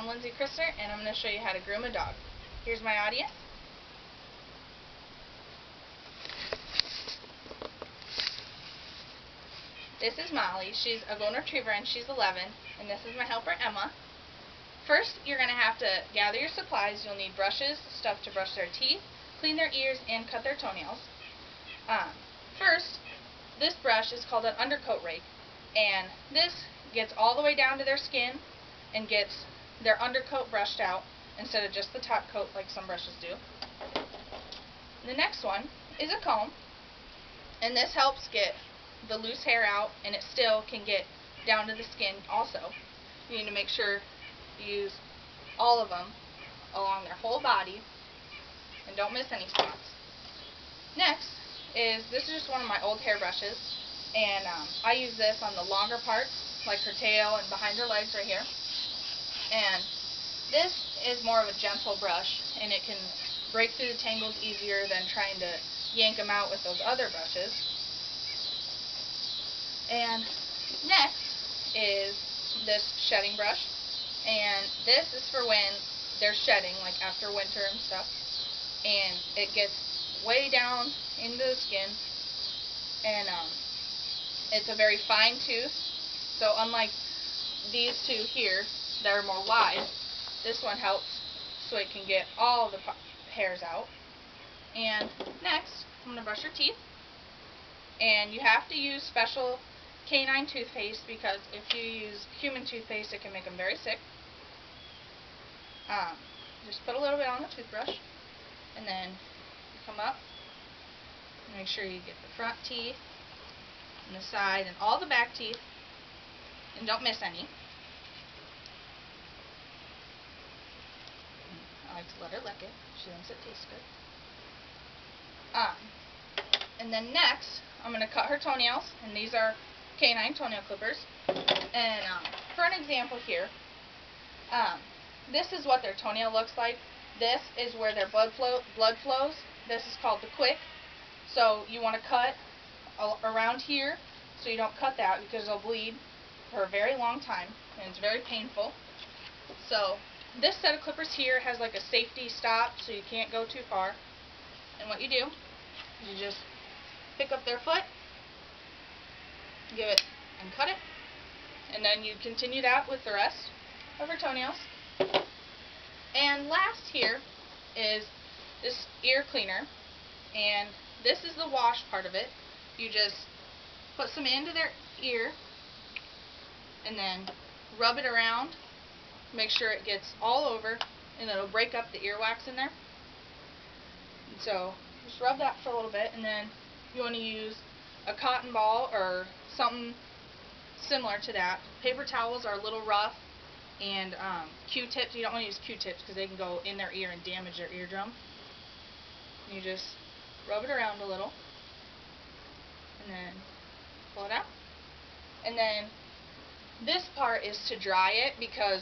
I'm Lindsay Christner, and I'm going to show you how to groom a dog. Here's my audience. This is Molly. She's a golden retriever and she's 11, and this is my helper Emma. First, you're going to have to gather your supplies. You'll need brushes, stuff to brush their teeth, clean their ears, and cut their toenails. First, this brush is called an undercoat rake, and this gets all the way down to their skin and gets their undercoat brushed out instead of just the top coat like some brushes do. The next one is a comb, and this helps get the loose hair out, and it still can get down to the skin also. You need to make sure you use all of them along their whole body and don't miss any spots. Next is, this is just one of my old hair brushes, and I use this on the longer parts like her tail and behind her legs right here. And this is more of a gentle brush, and it can break through the tangles easier than trying to yank them out with those other brushes. And next is this shedding brush, and this is for when they're shedding, like after winter and stuff, and it gets way down into the skin, and it's a very fine tooth, so unlike these two here that are more wide, this one helps so it can get all the hairs out. And next, I'm going to brush your teeth, and you have to use special canine toothpaste, because if you use human toothpaste, it can make them very sick. Just put a little bit on the toothbrush, and then you come up and make sure you get the front teeth and the side and all the back teeth, and don't miss any. I like to let her lick it. She thinks it tastes good. And then next, I'm going to cut her toenails, and these are canine toenail clippers. And for an example here, this is what their toenail looks like. This is where their blood flows. This is called the quick. So you want to cut around here so you don't cut that, because it'll bleed for a very long time and it's very painful. So this set of clippers here has like a safety stop, so you can't go too far. And what you do is you just pick up their foot, give it and cut it, and then you continue that with the rest of her toenails. And last here is this ear cleaner, and this is the wash part of it. You just put some into their ear and then rub it around, make sure it gets all over, and it'll break up the earwax in there. And so just rub that for a little bit, and then you want to use a cotton ball or something similar to that. Paper towels are a little rough, and Q-tips, you don't want to use Q-tips because they can go in their ear and damage their eardrum. You just rub it around a little, and then pull it out. And then this part is to dry it, because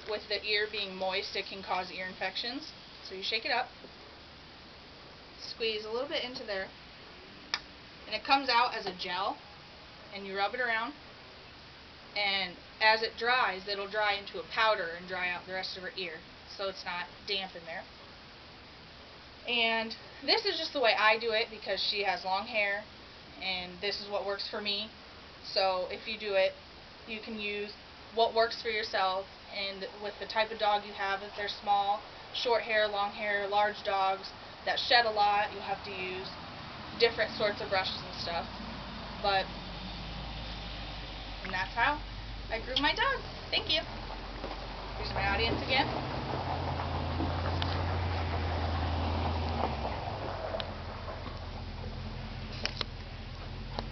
with the ear being moist, it can cause ear infections. So you shake it up, squeeze a little bit into there, and it comes out as a gel, and you rub it around, and as it dries, it'll dry into a powder and dry out the rest of her ear, so it's not damp in there. And this is just the way I do it, because she has long hair, and this is what works for me. So if you do it, you can use what works for yourself, and with the type of dog you have, if they're small, short hair, long hair, large dogs that shed a lot, you'll have to use different sorts of brushes and stuff. And that's how I groom my dog. Thank you. Here's my audience again.